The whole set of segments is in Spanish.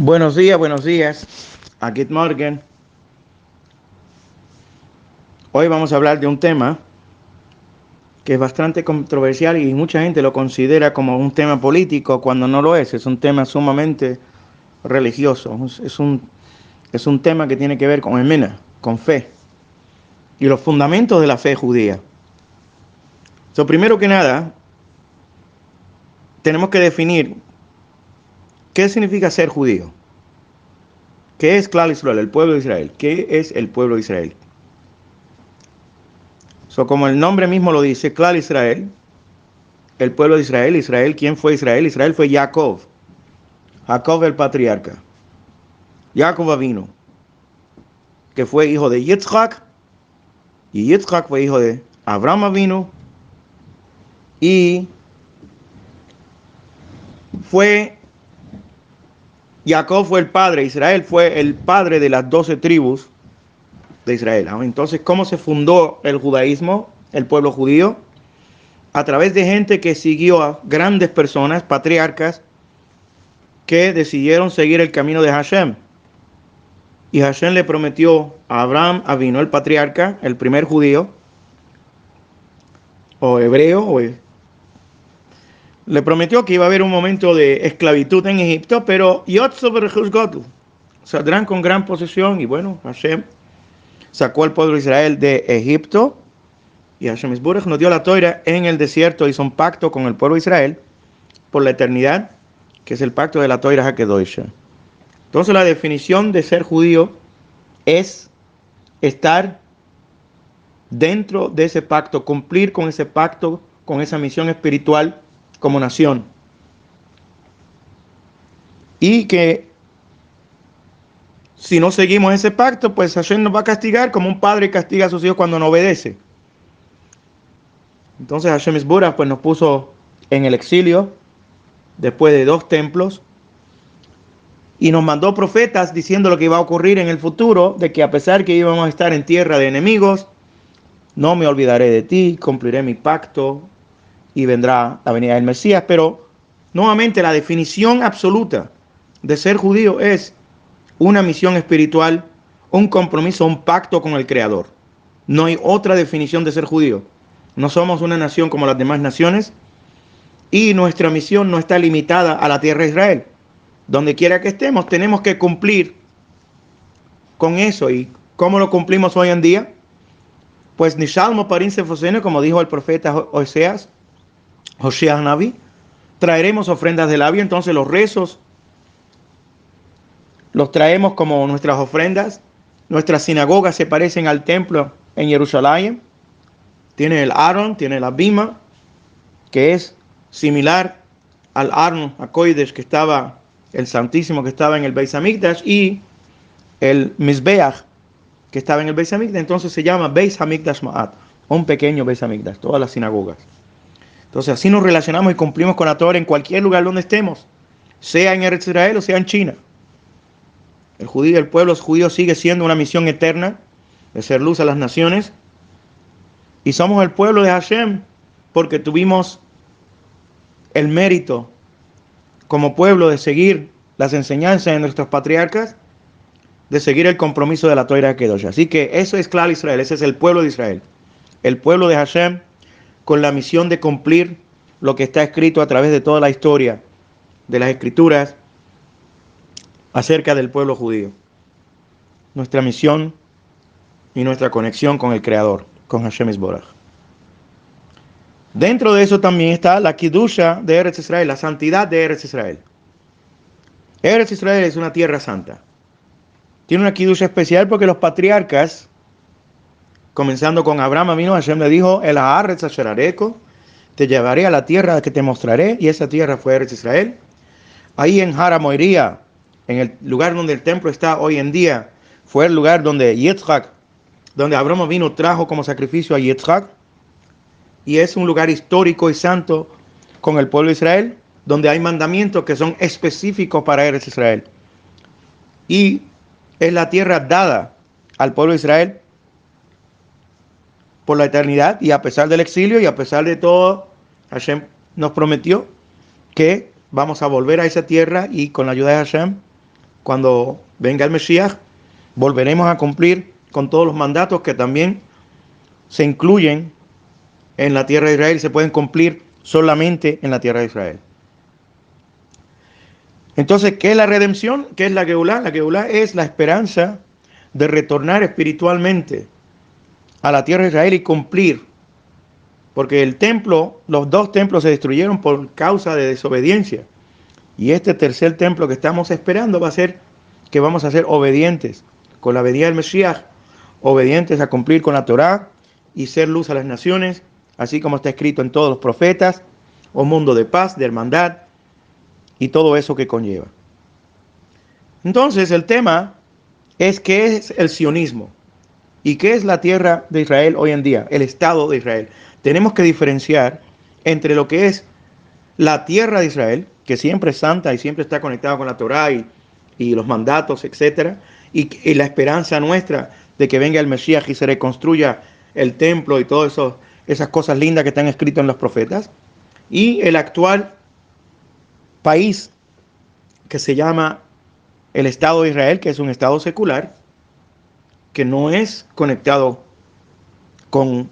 Buenos días. Aquí Morgan. Hoy vamos a hablar de un tema que es bastante controversial y mucha gente lo considera como un tema político cuando no lo es. Es un tema sumamente religioso. Es un tema que tiene que ver con emena, con fe y los fundamentos de la fe judía. Primero que nada, tenemos que definir qué significa ser judío. ¿Qué es Klal Israel, el pueblo de Israel? ¿Qué es el pueblo de Israel? Como el nombre mismo lo dice, Klal Israel, el pueblo de Israel. Israel, ¿quién fue Israel? Israel fue Jacob. Jacob el patriarca. Jacob vino, que fue hijo de Yitzhak, y Yitzhak fue hijo de Abraham vino, y Jacob fue el padre, Israel fue el padre de las 12 tribus de Israel. Entonces, ¿cómo se fundó el judaísmo, el pueblo judío? A través de gente que siguió a grandes personas, patriarcas, que decidieron seguir el camino de Hashem. Y Hashem le prometió a Abraham Avinu, el patriarca, el primer judío, o hebreo, le prometió que iba a haber un momento de esclavitud en Egipto, pero saldrán con gran posesión. Y bueno, Hashem sacó al pueblo de Israel de Egipto, y Hashem Yisborach nos dio la Torah en el desierto, hizo un pacto con el pueblo de Israel por la eternidad, que es el pacto de la Torah HaKadosh. Entonces la definición de ser judío es estar dentro de ese pacto, cumplir con ese pacto, con esa misión espiritual como nación. Y que si no seguimos ese pacto, pues Hashem nos va a castigar como un padre castiga a sus hijos cuando no obedece. Entonces Hashem Yisborach pues nos puso en el exilio después de 2 templos y nos mandó profetas diciendo lo que iba a ocurrir en el futuro, de que a pesar que íbamos a estar en tierra de enemigos, no me olvidaré de ti, cumpliré mi pacto y vendrá la venida del Mesías. Pero nuevamente la definición absoluta de ser judío es una misión espiritual, un compromiso, un pacto con el Creador. No hay otra definición de ser judío. No somos una nación como las demás naciones y nuestra misión no está limitada a la tierra de Israel. Donde quiera que estemos, tenemos que cumplir con eso. ¿Y cómo lo cumplimos hoy en día? Pues Nishalmo Parim Sefosene, como dijo el profeta Oseas, Hoshea Naví, traeremos ofrendas de labio. Entonces los rezos los traemos como nuestras ofrendas. Nuestras sinagogas se parecen al templo en Jerusalén. Tiene el Aarón, tiene la Bima, que es similar al Aarón HaKodesh que estaba, el Santísimo que estaba en el Beis Hamikdash, y el Mizbeach que estaba en el Beis Hamikdash. Entonces se llama Beis Hamikdash Ma'at, un pequeño Beis Hamikdash, todas las sinagogas. Entonces así nos relacionamos y cumplimos con la Torah en cualquier lugar donde estemos, sea en Eretz Israel o sea en China. El pueblo judío sigue siendo una misión eterna de ser luz a las naciones, y somos el pueblo de Hashem porque tuvimos el mérito como pueblo de seguir las enseñanzas de nuestros patriarcas, de seguir el compromiso de la Torah HaKadosh. Así que eso es Klal Israel, ese es el pueblo de Israel, el pueblo de Hashem, con la misión de cumplir lo que está escrito a través de toda la historia de las escrituras acerca del pueblo judío. Nuestra misión y nuestra conexión con el Creador, con Hashem Yisborach. Dentro de eso también está la Kidusha de Eretz Israel, la santidad de Eretz Israel. Eretz Israel es una tierra santa. Tiene una Kidusha especial porque los patriarcas, comenzando con Abraham vino, Hashem le dijo: El Haaretz asher areko, te llevaré a la tierra que te mostraré, y esa tierra fue Eretz Israel. Ahí en Har HaMoriah, en el lugar donde el templo está hoy en día, fue el lugar donde Yitzhak, donde Abraham vino, trajo como sacrificio a Yitzhak, y es un lugar histórico y santo con el pueblo de Israel, donde hay mandamientos que son específicos para Eretz Israel. Y es la tierra dada al pueblo de Israel por la eternidad, y a pesar del exilio y a pesar de todo, Hashem nos prometió que vamos a volver a esa tierra, y con la ayuda de Hashem cuando venga el Mesías, volveremos a cumplir con todos los mandatos que también se incluyen en la tierra de Israel y se pueden cumplir solamente en la tierra de Israel. Entonces, ¿qué es la redención? ¿Qué es la Geulá? La Geulá es la esperanza de retornar espiritualmente a la tierra de Israel y cumplir. Porque el templo, los dos templos se destruyeron por causa de desobediencia. Y este tercer templo que estamos esperando va a ser que vamos a ser obedientes con la venida del Mesías, obedientes a cumplir con la Torá y ser luz a las naciones, así como está escrito en todos los profetas, un mundo de paz, de hermandad y todo eso que conlleva. Entonces el tema es qué es el sionismo y qué es la tierra de Israel hoy en día, el Estado de Israel. Tenemos que diferenciar entre lo que es la tierra de Israel, que siempre es santa y siempre está conectada con la Torá y los mandatos, etc. Y la esperanza nuestra de que venga el Mesías y se reconstruya el templo y todas esas cosas lindas que están escritas en los profetas. Y el actual país que se llama el Estado de Israel, que es un Estado secular, que no es conectado con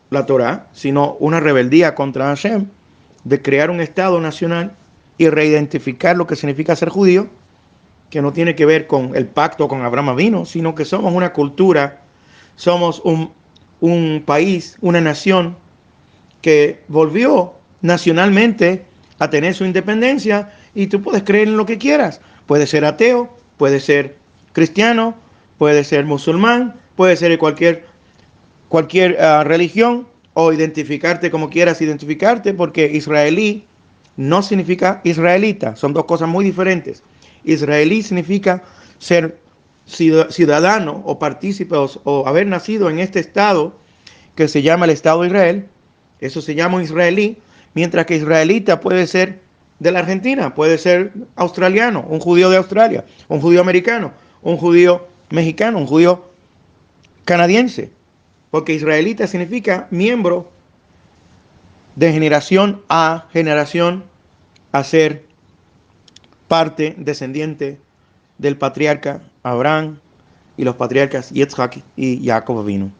la Torá, sino una rebeldía contra Hashem, de crear un Estado nacional y reidentificar lo que significa ser judío, que no tiene que ver con el pacto con Abraham Avino, sino que somos una cultura, somos un país, una nación que volvió nacionalmente a tener su independencia y tú puedes creer en lo que quieras. Puedes ser ateo, puedes ser cristiano, puedes ser musulmán, puedes ser de cualquier religión o identificarte como quieras identificarte, porque israelí no significa israelita, son dos cosas muy diferentes. Israelí significa ser ciudadano o partícipe o haber nacido en este estado que se llama el Estado de Israel, eso se llama israelí, mientras que israelita puede ser de la Argentina, puede ser australiano, un judío de Australia, un judío americano, un judío mexicano, un judío canadiense, porque israelita significa miembro de generación a ser parte, descendiente del patriarca Abraham y los patriarcas Yitzhak y Jacob vino.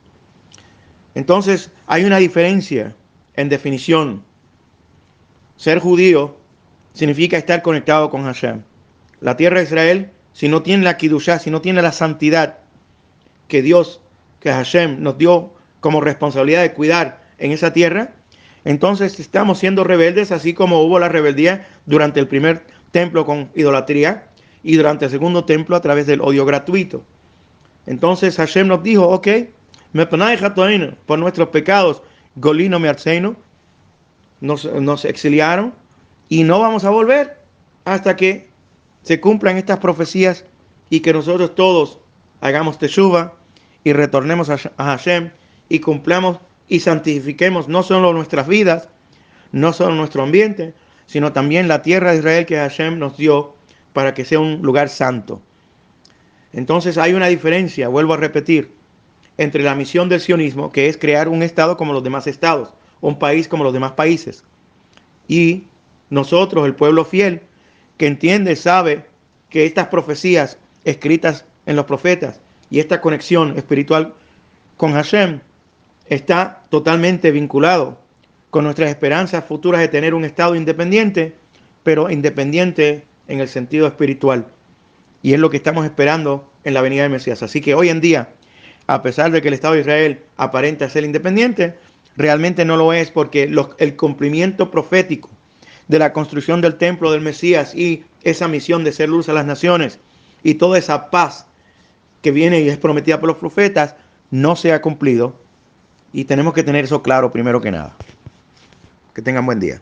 Entonces hay una diferencia en definición. Ser judío significa estar conectado con Hashem. La tierra de Israel, si no tiene la Kiddushá, si no tiene la santidad que Hashem nos dio como responsabilidad de cuidar en esa tierra, entonces estamos siendo rebeldes, así como hubo la rebeldía durante el primer templo con idolatría y durante el segundo templo a través del odio gratuito. Entonces Hashem nos dijo, ok, por nuestros pecados, golino me arseino, nos exiliaron y no vamos a volver hasta que se cumplan estas profecías y que nosotros todos hagamos teshuva y retornemos a Hashem y cumplamos y santifiquemos no solo nuestras vidas, no solo nuestro ambiente, sino también la tierra de Israel que Hashem nos dio para que sea un lugar santo. Entonces hay una diferencia, vuelvo a repetir, entre la misión del sionismo, que es crear un estado como los demás estados, un país como los demás países, y nosotros, el pueblo fiel, que entiende, sabe que estas profecías escritas en los profetas y esta conexión espiritual con Hashem está totalmente vinculado con nuestras esperanzas futuras de tener un estado independiente, pero independiente en el sentido espiritual. Y es lo que estamos esperando en la venida del Mesías. Así que hoy en día, a pesar de que el Estado de Israel aparenta ser independiente, realmente no lo es, porque el cumplimiento profético de la construcción del templo del Mesías y esa misión de ser luz a las naciones y toda esa paz que viene y es prometida por los profetas no se ha cumplido, y tenemos que tener eso claro primero que nada. Que tengan buen día.